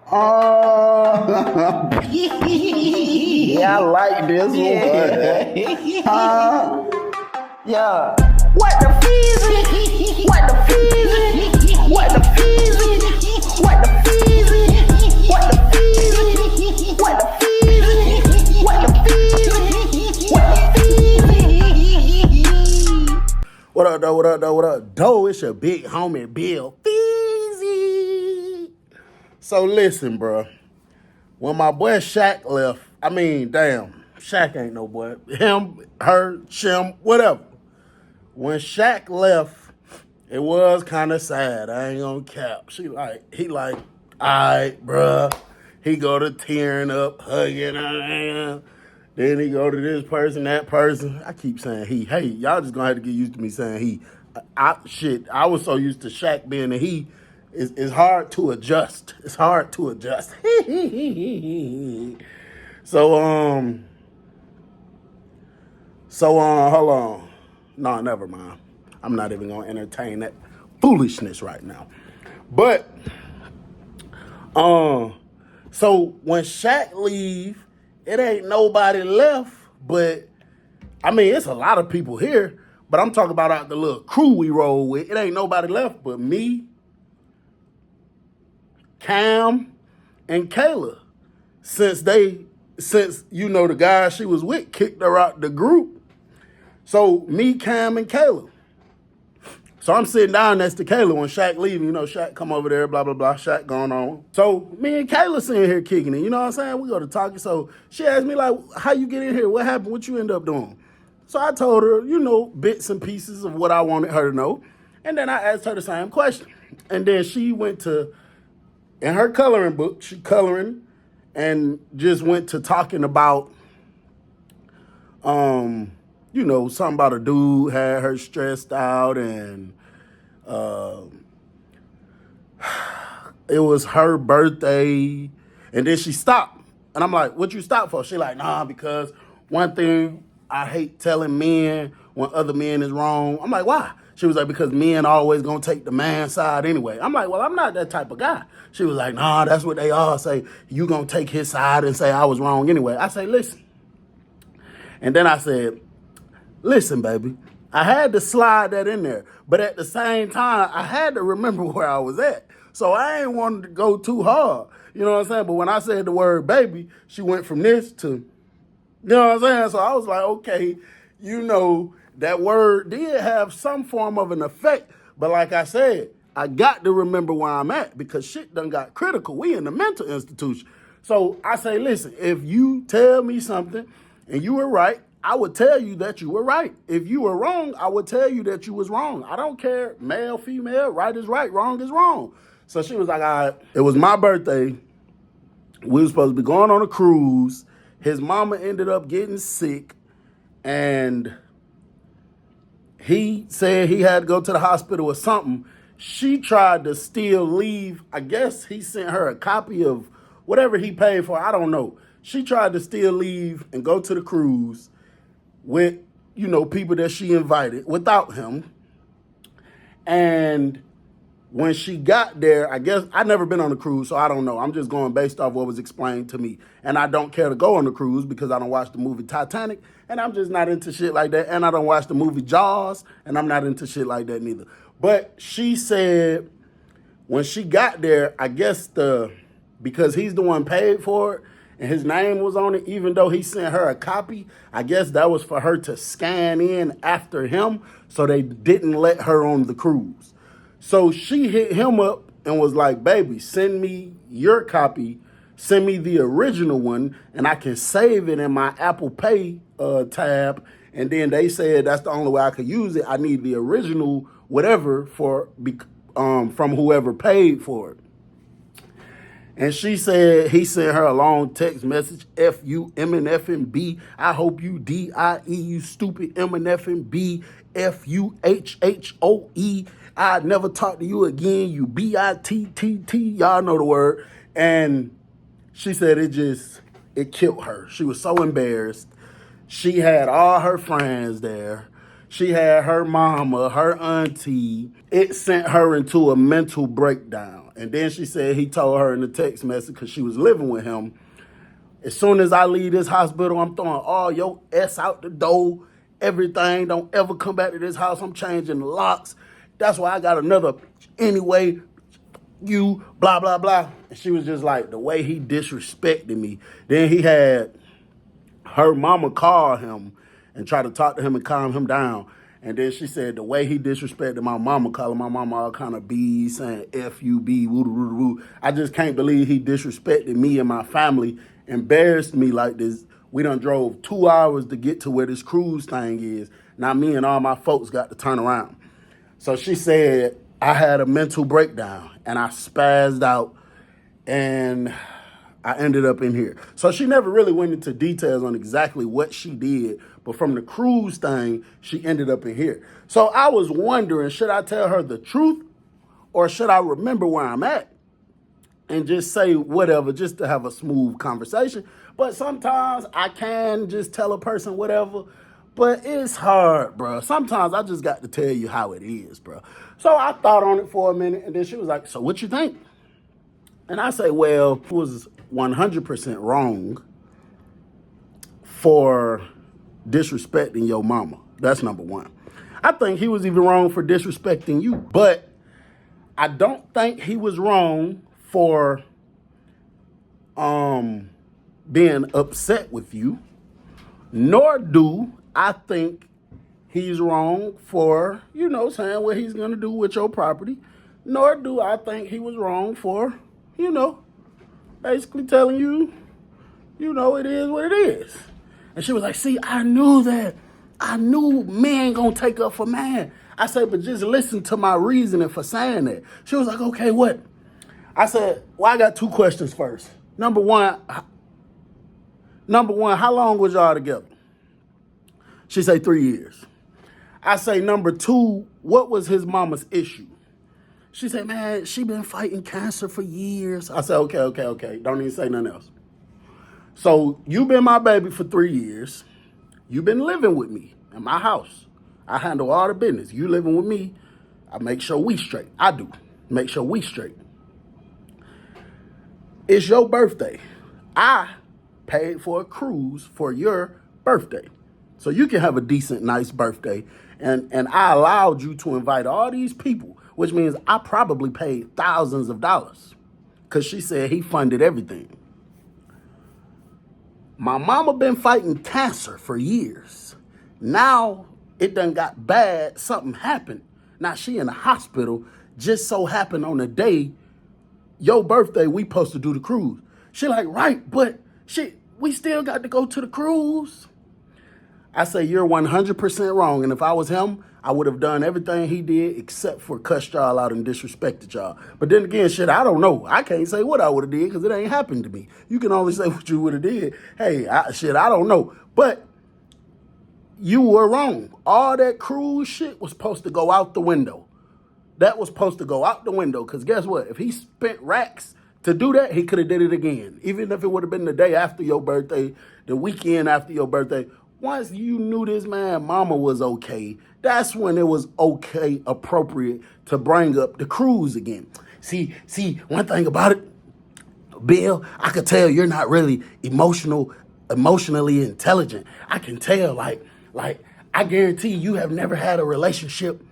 Yeah, I like this one. Yeah. What the feezy? What the feezy? What the feezy? What the feezy? What the feezy? What the feezy? What the feezy? What the feezy? What up, though? What up, though? What up, though? It's your big homie, Bill Feezy. So listen, bro. When my boy Shaq left, I mean, damn, Shaq ain't no boy. Him, her, Shim, whatever. When Shaq left, it was kind of sad. I ain't gonna cap. He like, all right, bruh. He go to tearing up, hugging her. Then he go to this person, that person. I keep saying he. Hey, y'all just gonna have to get used to me saying he. I was so used to Shaq being a he. It's hard to adjust. It's hard to adjust. So, hold on. No, never mind. I'm not even gonna entertain that foolishness right now. But, so when Shaq leave, it ain't nobody left. But I mean, it's a lot of people here. But I'm talking about out the little crew we roll with. It ain't nobody left but me, Cam, and Kayla. Since the guy she was with kicked her out the group. So me, Cam, and Kayla. So I'm sitting down next to Kayla when Shaq leaving. Shaq come over there, blah, blah, blah. Shaq going on. So me and Kayla sitting here kicking it. You know what I'm saying? We go to talking. So she asked me, like, how you get in here? What happened? What you end up doing? So I told her, bits and pieces of what I wanted her to know. And then I asked her the same question. And then she went to, in her coloring book, she coloring and just went to talking about, something about a dude had her stressed out and it was her birthday. And then she stopped. And I'm like, what you stop for? She like, nah, because one thing I hate telling men when other men is wrong. I'm like, why? She was like, because men always gonna take the man side anyway. I'm like, well, I'm not that type of guy. She was like, nah, that's what they all say. You gonna take his side and say I was wrong anyway. I say, listen. And then I said, listen, baby, I had to slide that in there. But at the same time, I had to remember where I was at. So I ain't wanted to go too hard. You know what I'm saying? But when I said the word baby, she went from this to, you know what I'm saying? So I was like, okay, that word did have some form of an effect. But like I said, I got to remember where I'm at because shit done got critical. We in the mental institution. So I say, listen, if you tell me something and you were right, I would tell you that you were right. If you were wrong, I would tell you that you was wrong. I don't care, male, female, right is right, wrong is wrong. So she was like, all right, it was my birthday. We were supposed to be going on a cruise. His mama ended up getting sick, and he said he had to go to the hospital or something. She tried to still leave. I guess he sent her a copy of whatever he paid for. I don't know. She tried to still leave and go to the cruise with, people that she invited without him. And when she got there, I guess I've never been on a cruise, so I don't know. I'm just going based off what was explained to me. And I don't care to go on the cruise because I don't watch the movie Titanic, and I'm just not into shit like that. And I don't watch the movie Jaws, and I'm not into shit like that neither. But she said when she got there, I guess because he's the one paid for it, and his name was on it, even though he sent her a copy, I guess that was for her to scan in after him, so they didn't let her on the cruise. So she hit him up and was like, baby, send me your copy, send me the original one, and I can save it in my Apple Pay tab. And then they said that's the only way I could use it. I need the original whatever from whoever paid for it. And she said he sent her a long text message, F you, M and F and B. I hope you D-I-E, you stupid M and F and B. F-U-H-H-O-E. I'd never talk to you again, you B-I-T-T-T. Y'all know the word. And she said it killed her. She was so embarrassed. She had all her friends there. She had her mama, her auntie. It sent her into a mental breakdown. And then she said he told her in the text message, because she was living with him, as soon as I leave this hospital, I'm throwing all your S out the door, everything. Don't ever come back to this house. I'm changing the locks. That's why I got another anyway. You, blah, blah, blah. And she was just like, the way he disrespected me. Then he had her mama call him and try to talk to him and calm him down. And then she said the way he disrespected my mama, calling my mama all kind of B's, saying F-U-B, woo-doo-doo-doo. I just can't believe he disrespected me and my family, embarrassed me like this. We done drove 2 hours to get to where this cruise thing is. Now me and all my folks got to turn around. So she said I had a mental breakdown and I spazzed out and I ended up in here. So she never really went into details on exactly what she did, but from the cruise thing, she ended up in here. So I was wondering, should I tell her the truth or should I remember where I'm at and just say whatever just to have a smooth conversation? But sometimes I can just tell a person whatever, but it's hard, bro. Sometimes I just got to tell you how it is, bro. So I thought on it for a minute, and then she was like, so what you think? And I say, well, it was 100% wrong for disrespecting your mama. That's number one. I think he was even wrong for disrespecting you, but I don't think he was wrong for being upset with you, nor do I think he's wrong for, saying what he's going to do with your property, nor do I think he was wrong for, basically telling you, it is what it is. And she was like, see, I knew that. I knew man gonna take up for man. I said, but just listen to my reasoning for saying that. She was like, okay, what? I said, well, I got two questions first. Number one, how long was y'all together? She said 3 years. I say, number two, what was his mama's issue? She said, man, she been fighting cancer for years. I said, okay. Don't even say nothing else. So you been my baby for 3 years. You been living with me in my house. I handle all the business. You living with me. I make sure we straight. I do. Make sure we straight. It's your birthday. I paid for a cruise for your birthday. So you can have a decent, nice birthday. And I allowed you to invite all these people, which means I probably paid thousands of dollars because she said he funded everything. My mama been fighting cancer for years. Now it done got bad. Something happened. Now she in the hospital. Just so happened on the day, your birthday, we supposed to do the cruise. She like, right, but we still got to go to the cruise. I say, you're 100% wrong. And if I was him, I would have done everything he did except for cuss y'all out and disrespected y'all. But then again, I don't know. I can't say what I would have did because it ain't happened to me. You can only say what you would have did. Hey, I don't know. But you were wrong. All that cruise shit was supposed to go out the window. That was supposed to go out the window because guess what? If he spent racks to do that, he could have did it again. Even if it would have been the day after your birthday, the weekend after your birthday. Once you knew this man mama was okay, that's when it was okay, appropriate to bring up the cruise again. See, one thing about it, Bill, I could tell you're not really emotionally intelligent. I can tell, like, I guarantee you have never had a relationship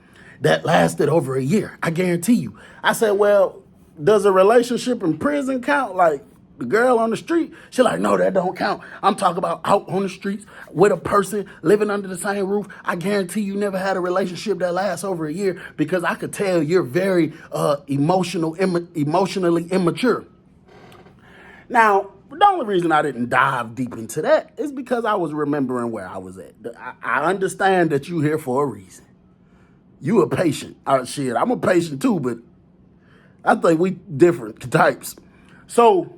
that lasted over a year. I guarantee you. I said, well, does a relationship in prison count? Like, the girl on the street, she like, no, that don't count. I'm talking about out on the streets with a person living under the same roof. I guarantee you never had a relationship that lasts over a year because I could tell you're very emotionally immature. Now, the only reason I didn't dive deep into that is because I was remembering where I was at. I understand that you here for a reason. You a patient. I'm a patient too, but I think we different types. So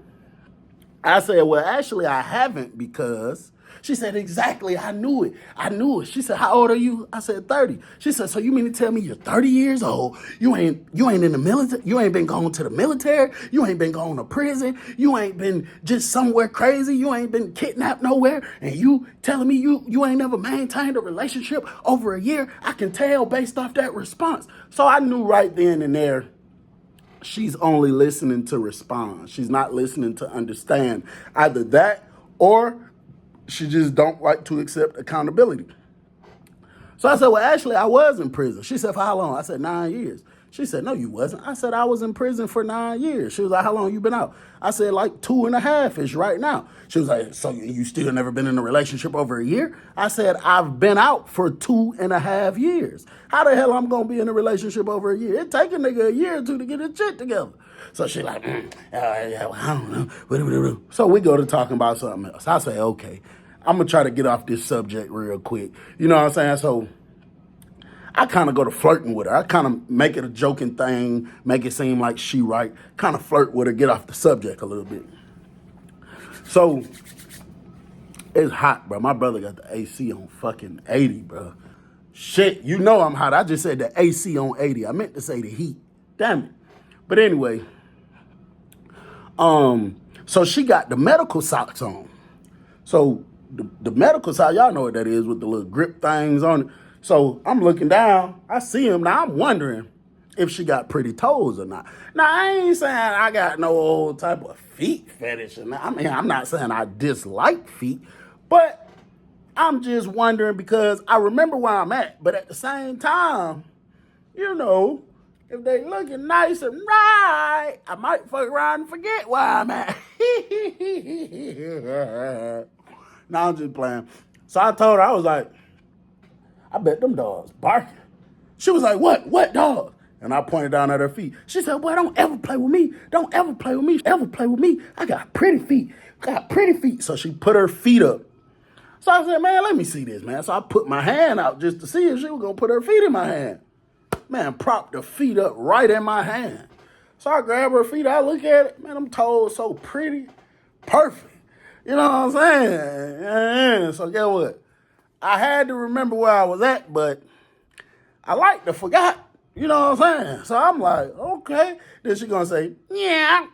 I said, well, actually, I haven't because She said, exactly, I knew it. I knew it. She said, how old are you? I said, 30. She said, so you mean to tell me you're 30 years old? You ain't in the military? You ain't been going to the military? You ain't been going to prison? You ain't been just somewhere crazy? You ain't been kidnapped nowhere? And you telling me you ain't never maintained a relationship over a year? I can tell based off that response. So I knew right then and there, she's only listening to respond. She's not listening to understand. Either that or she just don't like to accept accountability. So I said, well, actually, I was in prison. She said, for how long? I said, 9 years. She said, no, you wasn't. I said, I was in prison for 9 years. She was like, how long you been out? I said, like 2.5-ish right now. She was like, so you still never been in a relationship over a year? I said, I've been out for 2.5 years. How the hell I'm going to be in a relationship over a year? It take a nigga a year or two to get his shit together. So she like, yeah, well, I don't know. So we go to talking about something else. I say, okay, I'm going to try to get off this subject real quick. You know what I'm saying? So I kind of go to flirting with her. I kind of make it a joking thing, make it seem like she right, kind of flirt with her, get off the subject a little bit. So it's hot, bro. My brother got the AC on fucking 80, bro. Shit, you know I'm hot. I just said the AC on 80. I meant to say the heat. Damn it. But anyway, so she got the medical socks on. So the medical socks, y'all know what that is with the little grip things on it. So I'm looking down, I see him. Now I'm wondering if she got pretty toes or not. Now I ain't saying I got no old type of feet fetish. I mean, I'm not saying I dislike feet, but I'm just wondering because I remember where I'm at. But at the same time, you know, if they looking nice and right, I might fuck around and forget where I'm at. No, I'm just playing. So I told her, I was like, I bet them dogs barking. She was like, what dog? And I pointed down at her feet. She said, boy, don't ever play with me. Don't ever play with me. Ever play with me. I got pretty feet. So she put her feet up. So I said, man, let me see this, man. So I put my hand out just to see if she was going to put her feet in my hand. Man, propped the feet up right in my hand. So I grab her feet. I look at it. Man, them toes so pretty. Perfect. You know what I'm saying? So guess what? I had to remember where I was at, but I like to forgot. You know what I'm saying? So I'm like, okay. Then she gonna say, yeah.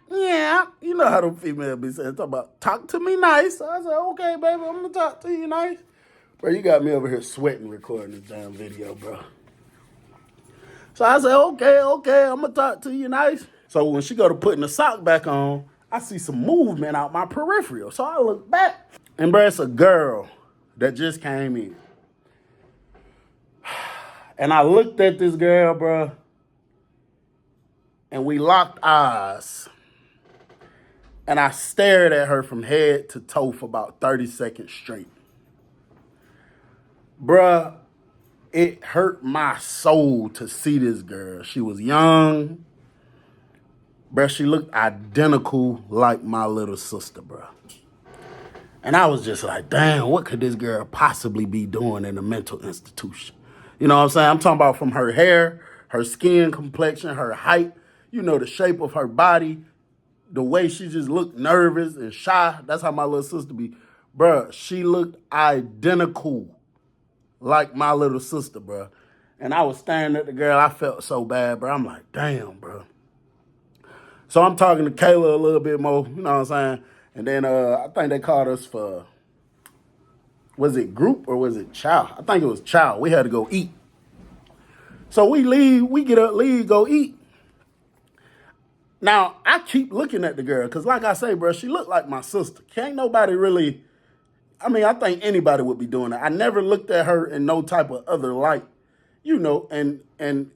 You know how them females be saying, talk to me nice. So I said, okay, baby, I'm gonna talk to you nice. Bro, you got me over here sweating recording this damn video, bro. So I said, okay, I'm gonna talk to you nice. So when she go to putting the sock back on, I see some movement out my peripheral. So I look back, and bro, it's a girl that just came in. And I looked at this girl, bro, and we locked eyes. And I stared at her from head to toe for about 30 seconds straight. Bruh, it hurt my soul to see this girl. She was young. Bruh, she looked identical like my little sister, bruh. And I was just like, damn, what could this girl possibly be doing in a mental institution? You know what I'm saying? I'm talking about from her hair, her skin complexion, her height, you know, the shape of her body, the way she just looked nervous and shy. That's how my little sister be. Bruh, she looked identical like my little sister, bruh. And I was staring at the girl. I felt so bad, bruh. I'm like, damn, bruh. So I'm talking to Kayla a little bit more, you know what I'm saying? And then I think they called us for, was it group or was it chow? I think it was chow. We had to go eat. So we leave, we get up, leave, go eat. Now, I keep looking at the girl because like I say, bro, she looked like my sister. Can't nobody really, I mean, I think anybody would be doing that. I never looked at her in no type of other light, you know, and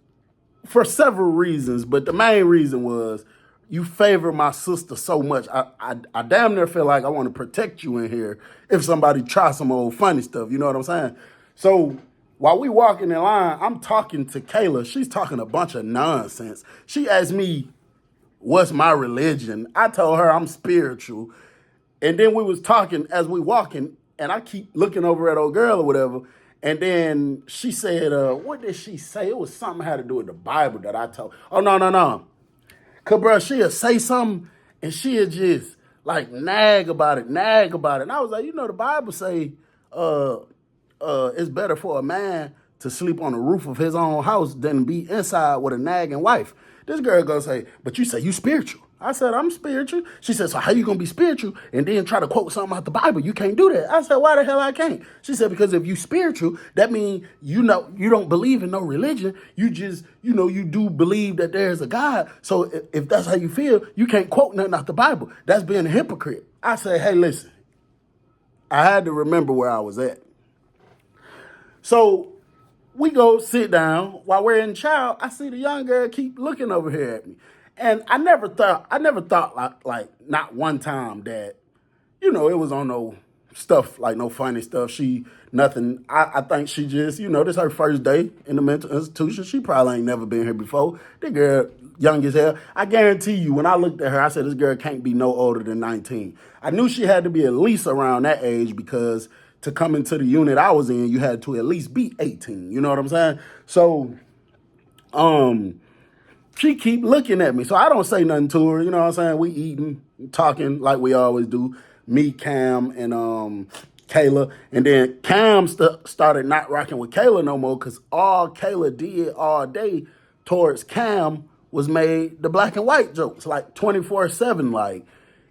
for several reasons. But the main reason was, you favor my sister so much. I damn near feel like I want to protect you in here if somebody tries some old funny stuff. You know what I'm saying? So while we walking in line, I'm talking to Kayla. She's talking a bunch of nonsense. She asked me, what's my religion? I told her I'm spiritual. And then we was talking as we walking, and I keep looking over at old girl or whatever. And then she said, what did she say? It was something had to do with the Bible that I told. Oh, no. Cause bro, she'll say something and she'll just like nag about it, nag about it. And I was like, you know, the Bible say uh, it's better for a man to sleep on the roof of his own house than be inside with a nagging wife. This girl gonna say, but you say you spiritual. I said, I'm spiritual. She said, so how you gonna be spiritual and then try to quote something out the Bible? You can't do that. I said, why the hell I can't? She said, because if you spiritual, that means you don't believe in no religion. You just, you do believe that there's a God. So if that's how you feel, you can't quote nothing out the Bible. That's being a hypocrite. I said, hey, listen, I had to remember where I was at. So we go sit down. While we're in chow, I see the young girl keep looking over here at me. And I never thought like not one time that, it was on no stuff, like no funny stuff. Nothing. I think she just, this her first day in the mental institution. She probably ain't never been here before. The girl, young as hell. I guarantee you, when I looked at her, I said, this girl can't be no older than 19. I knew she had to be at least around that age because to come into the unit I was in, you had to at least be 18. You know what I'm saying? So, she keep looking at me. So I don't say nothing to her. You know what I'm saying? We eating, talking like we always do. Me, Cam, and Kayla. And then Cam started not rocking with Kayla no more because all Kayla did all day towards Cam was made the black and white jokes, like 24/7, like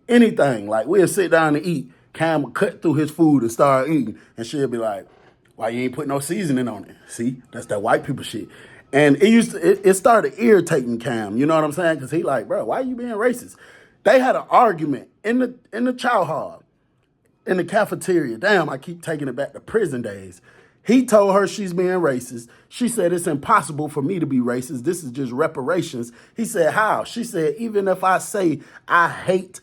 anything. Like we'll sit down and eat. Cam would cut through his food and start eating. And she'll be like, why you ain't put no seasoning on it? See, that's that white people shit. And it started irritating Cam, you know what I'm saying? Because he like, bro, why you being racist? They had an argument in the chow hall, in the cafeteria. Damn, I keep taking it back to prison days. He told her she's being racist. She said, it's impossible for me to be racist. This is just reparations. He said, how? She said, even if I say I hate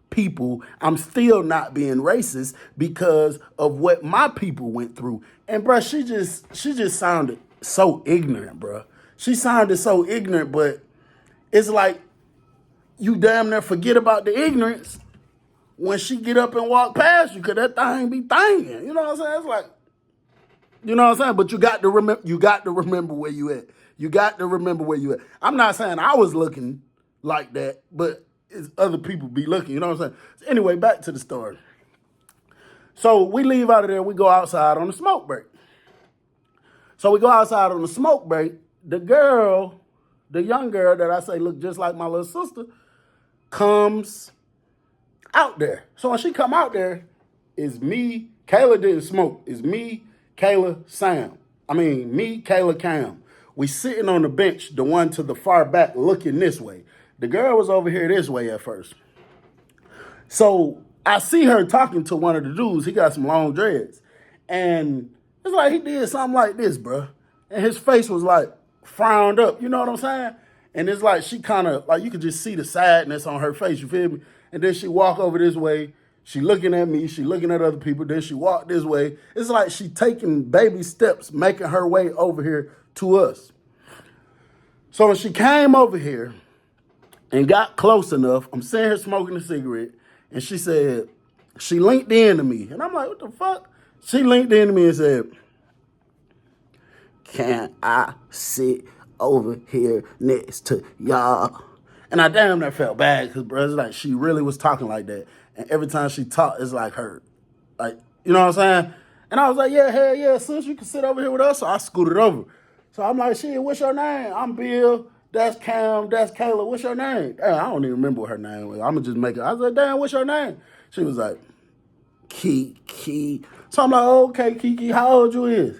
people, I'm still not being racist because of what my people went through. And bro, she just sounded so ignorant, bro. She sounded so ignorant, but it's like you damn near forget about the ignorance when she get up and walk past you, because that thing be thangin'. You know what I'm saying? It's like, you know what I'm saying? But you got to remember where you at. You got to remember where you at. I'm not saying I was looking like that, but it's other people be looking, you know what I'm saying? So anyway, back to the story. So we leave out of there, we go outside on the smoke break. So we go outside on the smoke break. The young girl that I say look just like my little sister, comes out there. So when she come out there, it's me, Kayla didn't smoke. It's me, Kayla, Sam. Me, Kayla, Cam. We sitting on the bench, the one to the far back looking this way. The girl was over here this way at first. So I see her talking to one of the dudes. He got some long dreads. And it's like he did something like this, bro. And his face was like frowned up. You know what I'm saying? And it's like she kind of, like you could just see the sadness on her face. You feel me? And then she walk over this way. She looking at me. She looking at other people. Then she walk this way. It's like she taking baby steps, making her way over here to us. So when she came over here and got close enough, I'm seeing her smoking a cigarette. And she said, she linked in to me. And I'm like, what the fuck? She linked in to me and said, can I sit over here next to y'all? And I damn near felt bad because, bro, it's like she really was talking like that. And every time she talked, it's like her. Like, you know what I'm saying? And I was like, yeah, hell yeah, sis, you can sit over here with us. So I scooted over. So I'm like, shit, what's your name? I'm Bill. That's Cam. That's Kayla. What's your name? Damn, I don't even remember what her name was. I'm going to just make it. I was like, damn, what's your name? She was like, Kiki. So I'm like, oh, okay, Kiki, how old you is?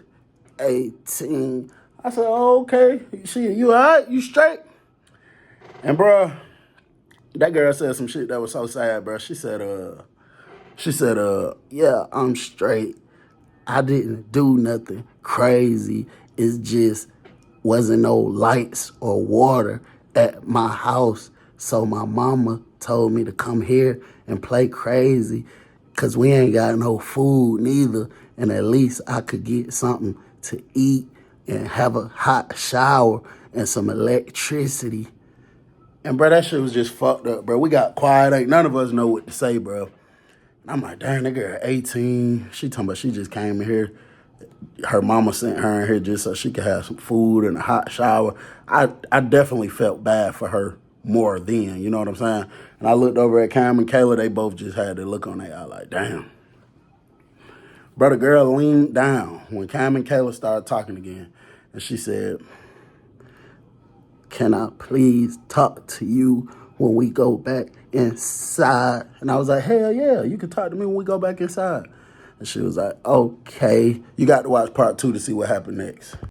18. I said, oh, okay. Shit, you all right? You straight? And, bro, that girl said some shit that was so sad, bro. She said, yeah, I'm straight. I didn't do nothing crazy. It's just wasn't no lights or water at my house. So my mama told me to come here and play crazy because we ain't got no food neither. And at least I could get something to eat and have a hot shower and some electricity. And, bro, that shit was just fucked up, bro. We got quiet. Ain't none of us know what to say, bro. And I'm like, damn, that girl 18. She talking about she just came in here. Her mama sent her in here just so she could have some food and a hot shower. I definitely felt bad for her more then, you know what I'm saying? And I looked over at Cam and Kayla, they both just had the look on their eye like, damn. Brother girl leaned down when Cam and Kayla started talking again. And she said, can I please talk to you when we go back inside? And I was like, hell yeah, you can talk to me when we go back inside. And she was like, okay. You got to watch part 2 to see what happened next.